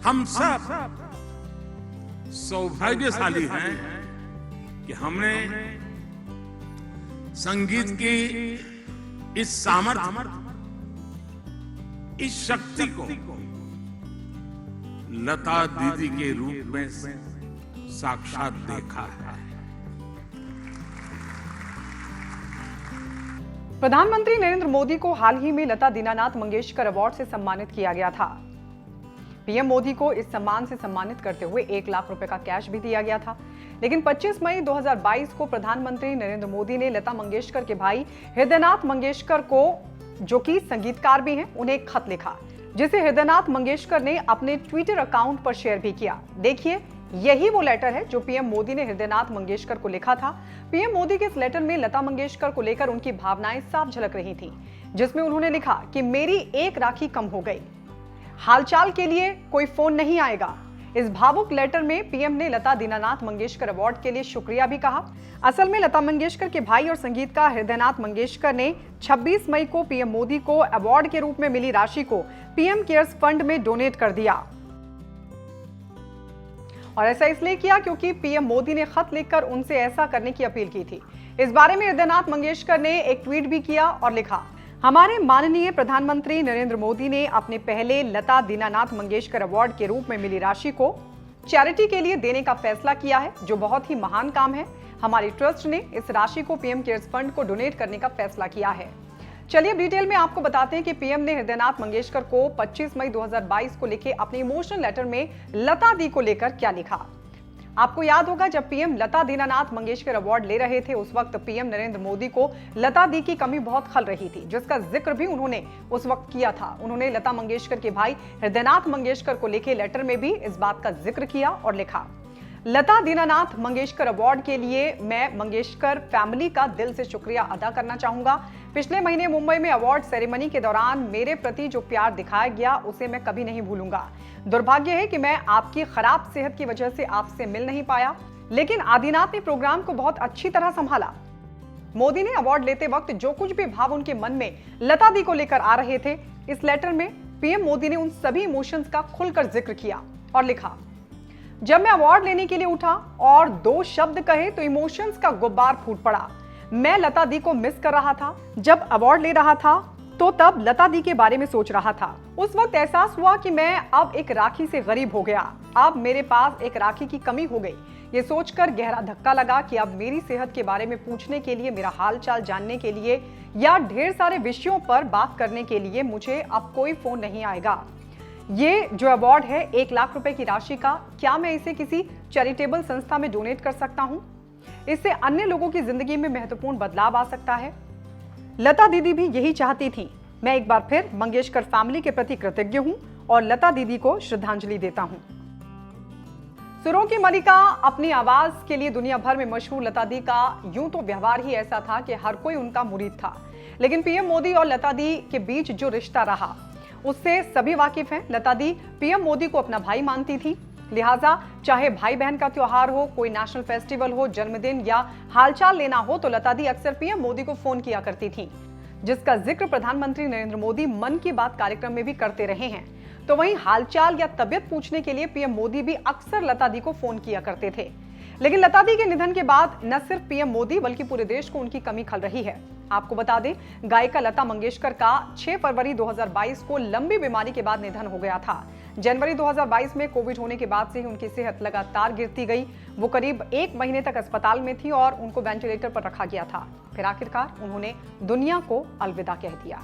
हम सब सौभाग्यशाली हैं कि हमने संगीत की इस सामर्थ्य, इस शक्ति को लता दीदी के रूप में साक्षात देखा है। प्रधानमंत्री नरेंद्र मोदी को हाल ही में लता दीनानाथ मंगेशकर अवार्ड से सम्मानित किया गया था। पीएम मोदी को इस सम्मान से सम्मानित करते हुए 1 लाख रुपए का कैश भी दिया गया था। लेकिन 25 मई 2022 को प्रधानमंत्री नरेंद्र मोदी ने लता मंगेशकर के भाई हृदयनाथ मंगेशकर को, जो कि संगीतकार भी हैं, उन्हें एक खत लिखा, जिसे हृदयनाथ मंगेशकर ने अपने ट्विटर अकाउंट पर शेयर भी किया। देखिए, यही वो लेटर है जो पीएम मोदी ने हृदयनाथ मंगेशकर को लिखा था। पीएम मोदी के इस लेटर में लता मंगेशकर को लेकर उनकी भावनाएं साफ झलक रही थीं, जिसमें उन्होंने लिखा कि मेरी एक राखी कम हो गई, हालचाल के लिए कोई फोन नहीं आएगा। इस भावुक लेटर में पीएम ने लता दीनानाथ मंगेशकर अवार्ड के लिए शुक्रिया भी कहा। असल में लता मंगेशकर के भाई और संगीतकार हृदयनाथ मंगेशकर ने 26 मई को पीएम मोदी को अवार्ड के रूप में मिली राशि को पीएम केयर्स फंड में डोनेट कर दिया। और ऐसा इसलिए किया क्योंकि पीएम मोदी ने खत लिखकर उनसे ऐसा करने की अपील की थी। इस बारे में हृदयनाथ मंगेशकर ने एक ट्वीट भी किया और लिखा, हमारे माननीय प्रधानमंत्री नरेंद्र मोदी ने अपने पहले लता दीनानाथ मंगेशकर अवार्ड के रूप में मिली राशि को चैरिटी के लिए देने का फैसला किया है, जो बहुत ही महान काम है। हमारी ट्रस्ट ने इस राशि को पीएम केयर्स फंड को डोनेट करने का फैसला किया है। चलिए अब डिटेल में आपको बताते हैं कि पीएम ने हृदयनाथ मंगेशकर को 25 मई 2022 को लिखे अपने इमोशनल लेटर में लता दी को लेकर क्या लिखा। आपको याद होगा, जब पीएम लता दीनानाथ मंगेशकर अवार्ड ले रहे थे, उस वक्त पीएम नरेंद्र मोदी को लता दी की कमी बहुत खल रही थी, जिसका जिक्र भी उन्होंने उस वक्त किया था। उन्होंने लता मंगेशकर के भाई हृदयनाथ मंगेशकर को लिखे लेटर में भी इस बात का जिक्र किया और लिखा, लता दीनानाथ मंगेशकर अवार्ड के लिए मैं मंगेशकर फैमिली का दिल से शुक्रिया अदा करना चाहूंगा। पिछले महीने मुंबई में अवार्ड सेरेमनी के दौरान मेरे प्रति जो प्यार दिखाया गया, उसे मैं कभी नहीं भूलूंगा। दुर्भाग्य है कि मैं आपकी खराब सेहत की वजह से आपसे मिल नहीं पाया, लेकिन आदिनाथ ने प्रोग्राम को बहुत अच्छी तरह संभाला। मोदी ने अवार्ड लेते वक्त जो कुछ भी भाव उनके मन में लता दी को लेकर आ रहे थे, इस लेटर में पीएम मोदी ने उन सभी इमोशंस का खुलकर जिक्र किया और लिखा, जब मैं अवार्ड लेने के लिए उठा और 2 शब्द कहे तो इमोशंस का गुब्बार फूट पड़ा। मैं लता दी को मिस कर रहा था। जब अवार्ड ले रहा था तो तब लता दी के बारे में सोच रहा था। उस वक्त एहसास हुआ कि मैं अब एक राखी से गरीब हो गया। अब मेरे पास एक राखी की कमी हो गई। ये सोचकर गहरा धक्का लगा कि अब मेरी सेहत के बारे में पूछने के लिए, मेरा हाल चाल जानने के लिए या ढेर सारे विषयों पर बात करने के लिए मुझे अब कोई फोन नहीं आएगा। ये जो अवार्ड है 1 लाख रुपए की राशि का, क्या मैं इसे किसी चैरिटेबल संस्था में डोनेट कर सकता हूं? इससे अन्य लोगों की जिंदगी में महत्वपूर्ण बदलाव आ सकता है। लता दीदी भी यही चाहती थी। मैं एक बार फिर मंगेशकर फैमिली के प्रति कृतज्ञ हूं और लता दीदी को श्रद्धांजलि देता हूं। सुरों की मलिका, अपनी आवाज के लिए दुनिया भर में मशहूर लता दी का यूं तो व्यवहार ही ऐसा था कि हर कोई उनका मुरीद था, लेकिन पीएम मोदी और लता दी के बीच जो रिश्ता रहा उससे सभी वाकिफ हैं। लता दी पीएम मोदी को अपना भाई मानती थी, लिहाजा चाहे भाई बहन का त्योहार हो, कोई नेशनल फेस्टिवल हो, जन्मदिन या हालचाल लेना हो, तो लता दी अक्सर पीएम मोदी को फोन किया करती थी, जिसका जिक्र प्रधानमंत्री नरेंद्र मोदी मन की बात कार्यक्रम में भी करते रहे हैं। तो वहीं हालचाल या तबियत पूछने के लिए पीएम मोदी भी अक्सर लता दी को फोन किया करते थे। लेकिन लता दी के निधन के बाद न सिर्फ पीएम मोदी बल्कि पूरे देश को उनकी कमी खल रही है। आपको बता दें, गायिका लता मंगेशकर का 6 फरवरी 2022 को लंबी बीमारी के बाद निधन हो गया था। जनवरी 2022 में कोविड होने के बाद से ही उनकी सेहत लगातार गिरती गई। वो करीब 1 महीने तक अस्पताल में थी और उनको वेंटिलेटर पर रखा गया था। फिर आखिरकार उन्होंने दुनिया को अलविदा कह दिया।